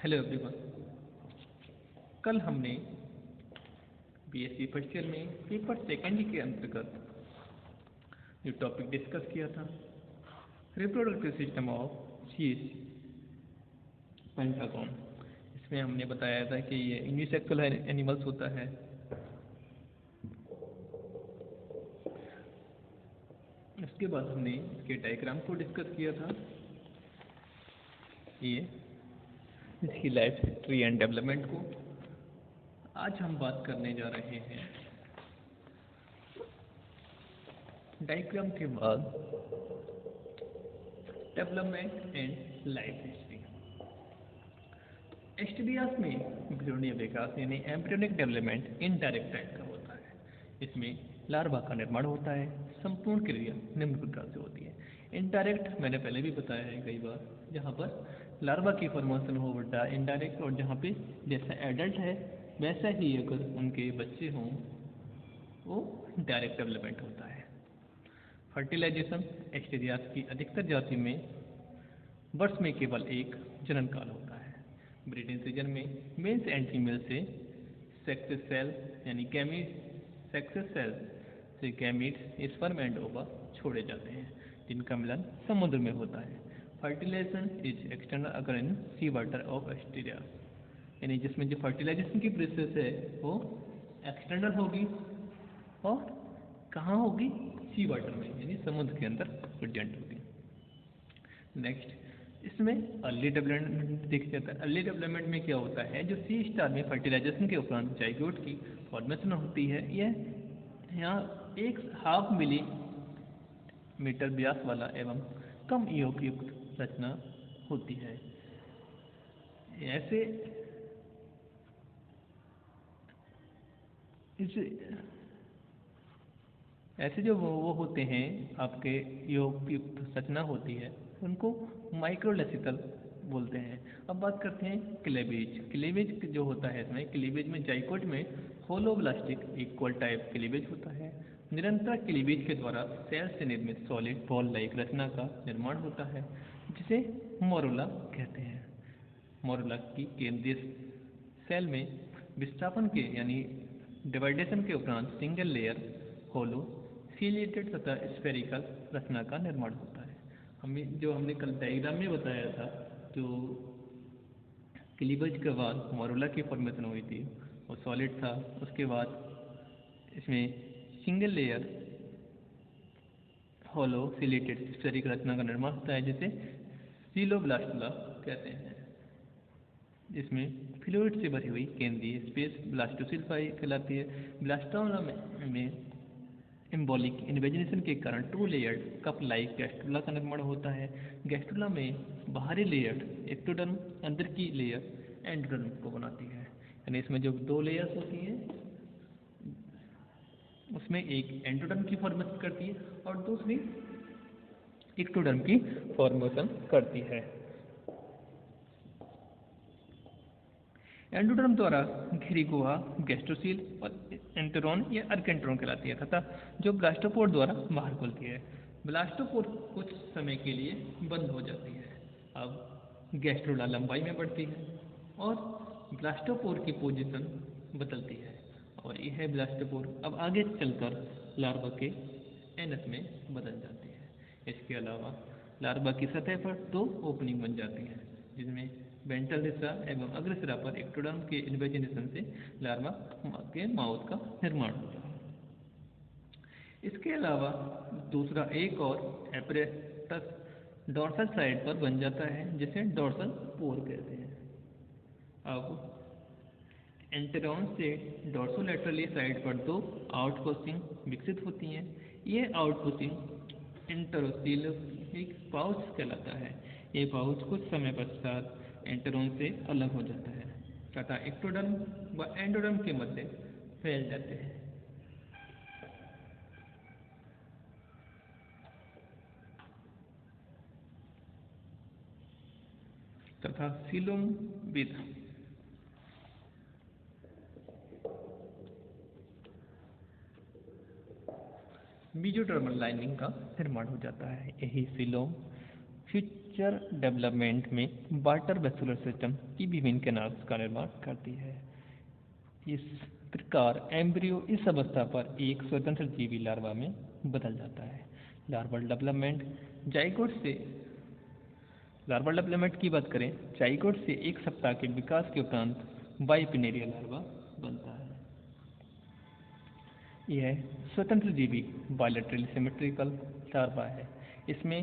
Hello everyone. कल हमने BSc first year में पेपर सेकेंड के अंतर्गत जो टॉपिक डिस्कस किया था, रिप्रोडक्टिव सिस्टम ऑफ चीज पेंटागन। इसमें हमने बताया था कि ये यूनिसेक्सुअल एनिमल्स होता है। उसके बाद हमने इसके डायग्राम को डिस्कस किया था, ये इसकी लाइफ हिस्ट्री एंड डेवलपमेंट को। आज हम बात करने जा रहे हैं डायग्राम के बाद डेवलपमेंट एंड लाइफ हिस्ट्री। एस्टेडियास में भ्रूणीय विकास यानी एम्ब्रियोनिक डेवलपमेंट इनडायरेक्ट टाइप का होता है। इसमें लार्वा का निर्माण होता है। संपूर्ण क्रिया निम्न प्रकार से होती है। इनडायरेक्ट मैंने पहले भी बताया है कई बार, जहाँ पर लार्वा की फॉर्मेशन हो बटा इनडायरेक्ट, और जहाँ पे जैसा एडल्ट है वैसा ही अगर उनके बच्चे हों वो डायरेक्ट डेवलपमेंट होता है। फर्टिलाइजेशन एस्टेडियास की अधिकतर जाति में वर्ष में केवल एक जनन काल होता है। ब्रीडिंग सीजन में मेल्स एंड फीमेल से सेक्स सेल यानी गैमीट्स स्पर्म एंड ओवा छोड़े जाते हैं, जिनका मिलन समुद्र में होता है। फर्टिलाइजेशन इज एक्सटर्नल अगर इन सी वाटर ऑफ एस्टेडियास, यानी जिसमें जो फर्टिलाइजेशन की प्रोसेस है वो एक्सटर्नल होगी और कहाँ होगी? सी वाटर में, यानी समुद्र के अंदर प्रेजेंट होगी। नेक्स्ट, इसमें अर्ली डेवलपमेंट देखा जाता है। अर्ली डेवलपमेंट में क्या होता है, जो सी स्टार में फर्टिलाइजेशन के उपरांत जाइगोट की फॉर्मेशन होती है। यह यहाँ 1/2 मिलीमीटर व्यास वाला एवं कम योग युक्त रचना होती है। ऐसे इस ऐसे जो वो होते हैं आपके योग युक्त रचना होती है, उनको माइक्रोलेसिकल बोलते हैं। अब बात करते हैं क्लीवेज। क्लीवेज जो होता है, इसमें क्लीवेज में जाइगोट में होलोब्लास्टिक इक्वल टाइप क्लीवेज होता है। निरंतर क्लीवेज के द्वारा सेल से निर्मित सॉलिड बॉल लाइक रचना का निर्माण होता है, जिसे मोरुला कहते हैं। मोरुला की केंद्रीय सेल में विस्थापन के यानी डिवाइडेशन के उपरांत सिंगल लेयर होलो सिलिएटेड तथा स्फेरिकल रचना का निर्माण होता है। हमने कल डायग्राम में बताया था, जो क्लीवेज के बाद मोरुला की फॉर्मेशन हुई थी वो सॉलिड था। उसके बाद इसमें सिंगल लेयर होलो सिलिएटेड स्फेरिकल रचना का निर्माण होता है, जिसे सीलोब्लास्टुला कहते हैं। जिसमें फ्लूइड से भरी हुई केंद्रीय स्पेस ब्लास्टोसिल कहलाती है। ब्लास्टोला में एम्बोलिक इन्वेजिनेशन के कारण 2 लेयर्ड कप लाइक गैस्ट्रुला का निर्माण होता है। गैस्ट्रुला में बाहरी लेयर एक्टोडर्म, अंदर की लेयर एंडोडर्म को बनाती है। यानी इसमें जो 2 लेयर्स होती हैं उसमें एक एंडोडर्म की फॉर्मेशन करती है और दूसरी एक्टोडर्म की फॉर्मेशन करती है। एंडोडर्म द्वारा घिरी गुहा गैस्ट्रोसील और एंटेरोन या अर्केंट्रोन कहलाती है, तथा जो ब्लास्टोपोर द्वारा बाहर खुलती है। ब्लास्टोपोर कुछ समय के लिए बंद हो जाती है। अब गैस्ट्रोला लंबाई में बढ़ती है और ब्लास्टोपोर की पोजीशन बदलती है, और यह ब्लास्टोपोर अब आगे चलकर लार्वा के एनस में बदल जाती है। इसके अलावा लार्वा की सतह पर 2 ओपनिंग बन जाती हैं, जिसमें वेंट्रल हिस्सा एवं अग्रसिरा पर एक्टोडर्म के इन्वेजिनेशन से लार्वा के माउथ का निर्माण होता है। इसके अलावा दूसरा एक और एपरेटस डोर्सल साइड पर बन जाता है, जिसे डोर्सल पोर कहते हैं। अब एंटेरोन से डोर्सोलैटरली साइड पर 2 आउटपोस्टिंग विकसित होती हैं। ये आउटपोस्टिंग इंटरोसिलिक पाउच कहलाता है। ये पाउच कुछ समय पश्चात एंटेरोन से अलग हो जाता है तथा एक्टोडर्म व एंडोडर्म के मध्य फैल जाते हैं तथा सीलोम विद मीजोडर्मल लाइनिंग का निर्माण हो जाता है। यही सीलोम फ्यूचर डेवलपमेंट में वाटर वेस्कुलर सिस्टम की विभिन्न कैनाल्स का निर्माण करती है। इस प्रकार एम्ब्रियो इस अवस्था पर एक स्वतंत्र जीवी लार्वा में बदल जाता है। लार्वल डेवलपमेंट जाइगोट से लार्वल डेवलपमेंट की बात करें, जाइगोट से 1 सप्ताह के विकास के उपरांत बाइपिनेरियल लार्वा बनता है। यह स्वतंत्र जीवी बायलैटरल सिमेट्रिकल लार्वा है। इसमें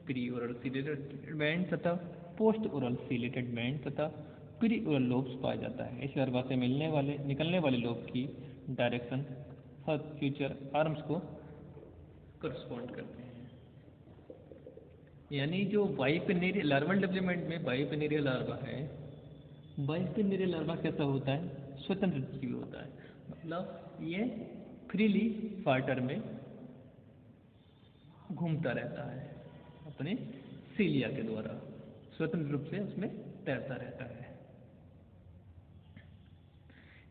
प्री ओरल सीलेटेड बैंड तथा पोस्ट ओरल सीलेटेड बैंड तथा प्री ओरल लोब्स पाया जाता है। इस लार्वा से निकलने वाले लोब की डायरेक्शन फ्यूचर आर्म्स को करस्पॉन्ड करते हैं। यानी जो बाइपिनेरियल लार्वल डेवलपमेंट में बाइपिनेरियल लार्वा है, बाइपिनेरियल लार्वा कैसा होता है? स्वतंत्र जीवी होता है, मतलब ये फ्रीली वाटर में घूमता रहता है, अपने सीलिया के द्वारा स्वतंत्र रूप से उसमें तैरता रहता है।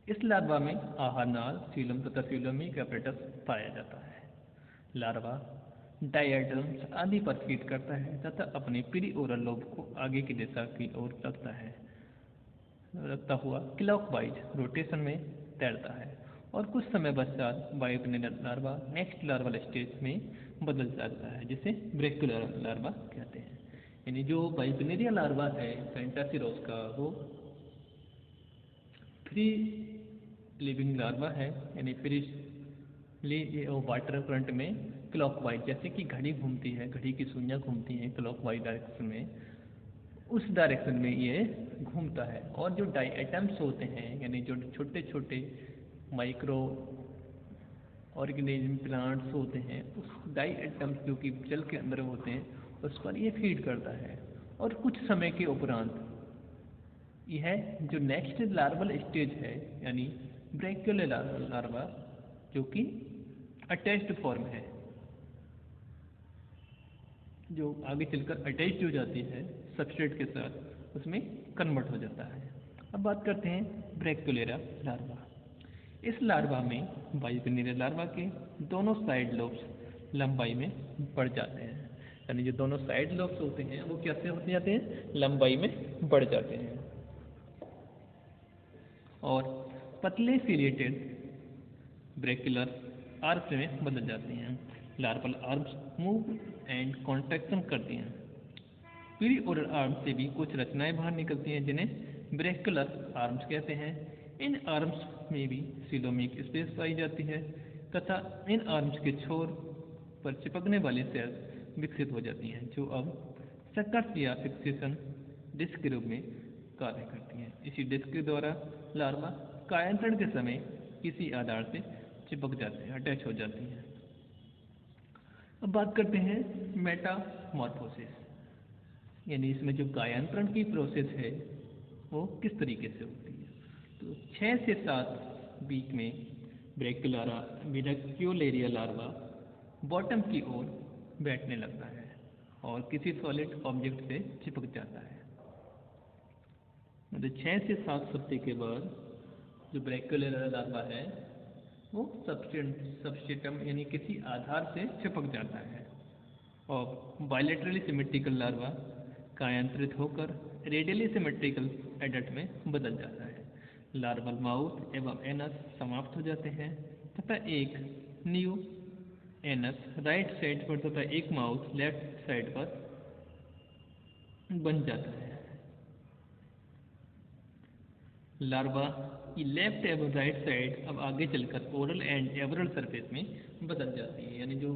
इस लार्वा में आहार नाल, सीलम तथा सीलोमिक एपरेटस पाया जाता है। लार्वा डायटम्स आदि पर फीड करता है तथा अपने प्री ओरल लोब को आगे की दिशा की ओर रखता हुआ क्लॉकवाइज रोटेशन में तैरता है और कुछ समय पश्चात बाइपिनेरियल लार्वा नेक्स्ट लार्वल स्टेज में बदल जाता है, जिसे ब्रैक्युलर लार्वा कहते हैं। यानी जो बाइपिनेरियल लार्वा है फैंटासिरोस का, वो फ्री लिविंग लार्वा है, यानी फ्री वाटर करंट में क्लॉकवाइज, जैसे कि घड़ी घूमती है, घड़ी की सुइयां घूमती हैं क्लॉकवाइज डायरेक्शन में, उस डायरेक्शन में ये घूमता है। और जो डायटम्स होते हैं, यानी जो छोटे छोटे माइक्रो ऑर्गेनिज्म प्लांट्स होते हैं, उस डायटम्स जो कि जल के अंदर होते हैं, उस पर ये फीड करता है। और कुछ समय के उपरांत यह जो नेक्स्ट लार्वल स्टेज है, यानी ब्रैक्युलर लार्वा, जो कि अटैच्ड फॉर्म है, जो आगे चलकर अटैच्ड हो जाती है सबस्ट्रेट के साथ, उसमें कन्वर्ट हो जाता है। अब बात करते हैं ब्रैक्युलेरा लार्वा। इस लार्वा में बाइपिनेरियल लार्वा के दोनों साइड लोब्स लंबाई में बढ़ जाते हैं, यानी जो दोनों साइड लोब्स होते हैं वो कैसे होते जाते हैं? लंबाई में बढ़ जाते हैं और पतले सीलेटेड ब्रैक्युलर आर्म्स में बदल जाती हैं। Larval arms move and contraction करती हैं। प्री ओरल आर्म्स से भी कुछ रचनाएं बाहर निकलती हैं, जिन्हें ब्रैक्युलर आर्म्स कहते हैं। इन आर्म्स में भी सीलोमिक स्पेस पाई जाती है तथा इन आर्म्स के छोर पर चिपकने वाली सेल्स विकसित हो जाती हैं, जो अब सकर्स या फिक्सेशन डिस्क के रूप में कार्य करती हैं। इसी डिस्क के द्वारा लार्वा कायांतरण के समय किसी आधार से चिपक जाते हैं, अटैच हो जाती हैं। अब बात करते हैं मेटामॉर्फोसिस, यानी इसमें जो कायांतरण की प्रोसेस है वो किस तरीके से होती है। तो 6 से 7 वीक में ब्रैक्युलेरिया लार्वा बॉटम की ओर बैठने लगता है और किसी सॉलिड ऑब्जेक्ट से चिपक जाता है। मतलब 6 से 7 सप्ताह के बाद जो ब्रैक्युलेरिया लार्वा है वो सबस्ट्रेटम यानी किसी आधार से चिपक जाता है और बायलैटरली सिमेट्रिकल लार्वा कायांतरित होकर रेडियली सिमेट्रिकल एडल्ट में बदल जाता है। लार्वल माउथ एवं एनस समाप्त हो जाते हैं तथा एक न्यू एनस राइट साइड पर तथा एक माउथ लेफ्ट साइड पर बन जाता है। लार्वा की लेफ्ट एवं राइट साइड अब आगे चलकर ओरल एंड एवरल सरफेस में बदल जाती है, यानी जो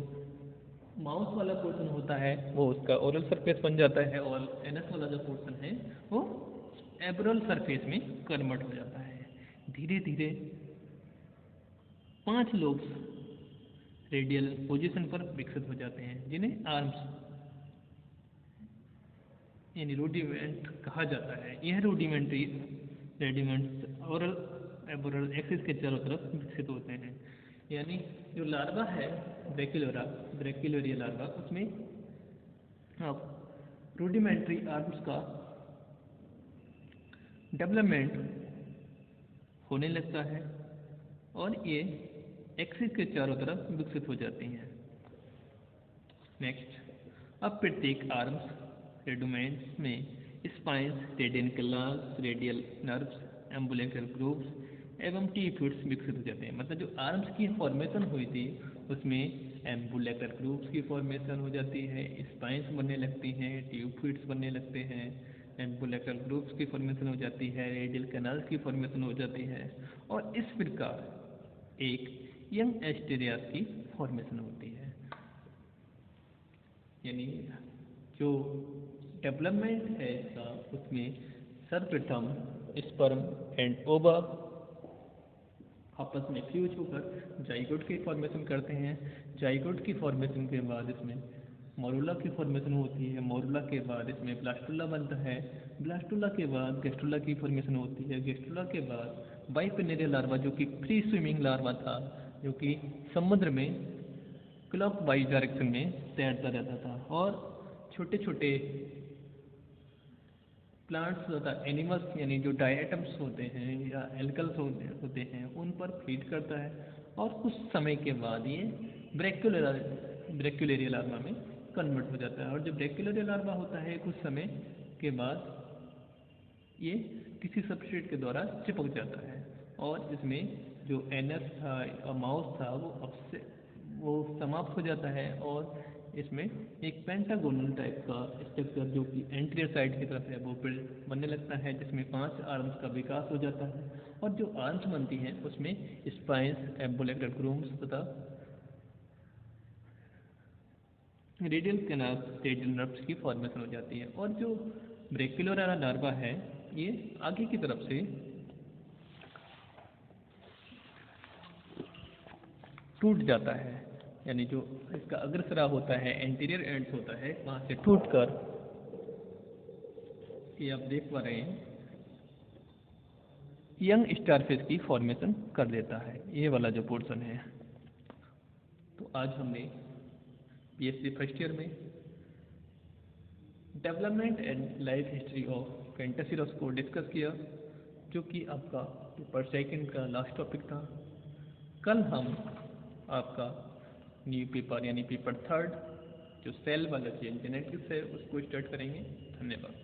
माउथ वाला पोर्शन होता है वो उसका ओरल सरफेस बन जाता है और एनस वाला जो पोर्शन है वो एवरल सरफेस में कन्वर्ट हो जाता है। धीरे धीरे 5 लोब्स रेडियल पोजीशन पर विकसित हो जाते हैं, जिन्हें आर्म्स यानी रूडिमेंट कहा जाता है। यह रेडिमेंट्स ओरल एवरल एक्सिस के चारों तरफ विकसित होते हैं। यानी जो लार्वा है ब्रैक्युलेरिया लार्वा, उसमें अब रूडिमेंट्री आर्म्स का डेवलपमेंट होने लगता है और ये एक्सिस के चारों तरफ विकसित हो जाती हैं। नेक्स्ट, अब प्रत्येक आर्म्स रेडोमेंट्स में स्पाइंस, रेडियनकलास, रेडियल नर्व्स, एम्बुलेंकर ग्रुप्स एवं टीफ्यूट्स विकसित हो जाते हैं। मतलब जो आर्म्स की फॉर्मेशन हुई थी उसमें एम्बुलेकर ग्रुप्स की फॉर्मेशन हो जाती है, स्पाइंस बनने लगती हैं, टीफ्यूट्स बनने लगते हैं, एम्बुलेकर ग्रुप्स की फॉर्मेशन हो जाती है, रेडियल कैनाल्स की फॉर्मेशन हो जाती है और इस प्रकार एक यंग एस्टेरियास की फॉर्मेशन होती है। यानी जो डेवलपमेंट है इसका उसमें सर्वप्रथम स्पर्म एंड ओवा आपस में फ्यूज होकर जाइगोट की फॉर्मेशन करते हैं। जाइगोट की फॉर्मेशन के बाद इसमें मोरुला की फॉर्मेशन होती है। मोरुला के बाद इसमें ब्लास्टुला बनता है। ब्लास्टुला के बाद गेस्टुला की फॉर्मेशन होती है। गेस्टुला के बाद बाइपिनेरियल लार्वा जो कि फ्री स्विमिंग लार्वा था, जो कि समुद्र में क्लॉकवाइज डायरेक्शन में तैरता रहता था और छोटे छोटे प्लांट्स तथा एनिमल्स यानी जो डायटम्स होते हैं या एल्कल्स होते हैं उन पर फीड करता है और कुछ समय के बाद ये ब्रैक्यूलेरियल लार्वा में कन्वर्ट हो जाता है। और जब ब्रैक्यूलेरियल लार्वा होता है कुछ समय के बाद ये किसी सबस्ट्रेट के द्वारा चिपक जाता है और इसमें जो एनस था और माउस था वो समाप्त हो जाता है और इसमें एक पेंटागोनल टाइप का स्ट्रक्चर जो कि एंटीरियर साइड की तरफ है वो बिल्ड बनने लगता है, जिसमें 5 आर्म्स का विकास हो जाता है और जो आर्म्स बनती हैं उसमें स्पाइंस, एम्बुलेक्टर ग्रूम्स तथा रेडियल कैनाल, रेडियल नर्व्स की फॉर्मेशन हो जाती है। और जो ब्रैक्यूलोरा लार्वा है ये आगे की तरफ से टूट जाता है, यानी जो इसका अग्रसरा होता है एंटीरियर एंड्स होता है वहाँ से टूटकर ये आप देख पा रहे हैं यंग स्टारफिश की फॉर्मेशन कर देता है, ये वाला जो पोर्शन है। तो आज हमने बीएससी फर्स्ट ईयर में development and life history of कैंटासिरस को डिस्कस किया, जो कि आपका पेपर सेकंड का लास्ट टॉपिक था। कल हम आपका न्यू पेपर यानी पेपर थर्ड जो सेल वाला जेनेटिक्स है उसको स्टार्ट करेंगे। धन्यवाद।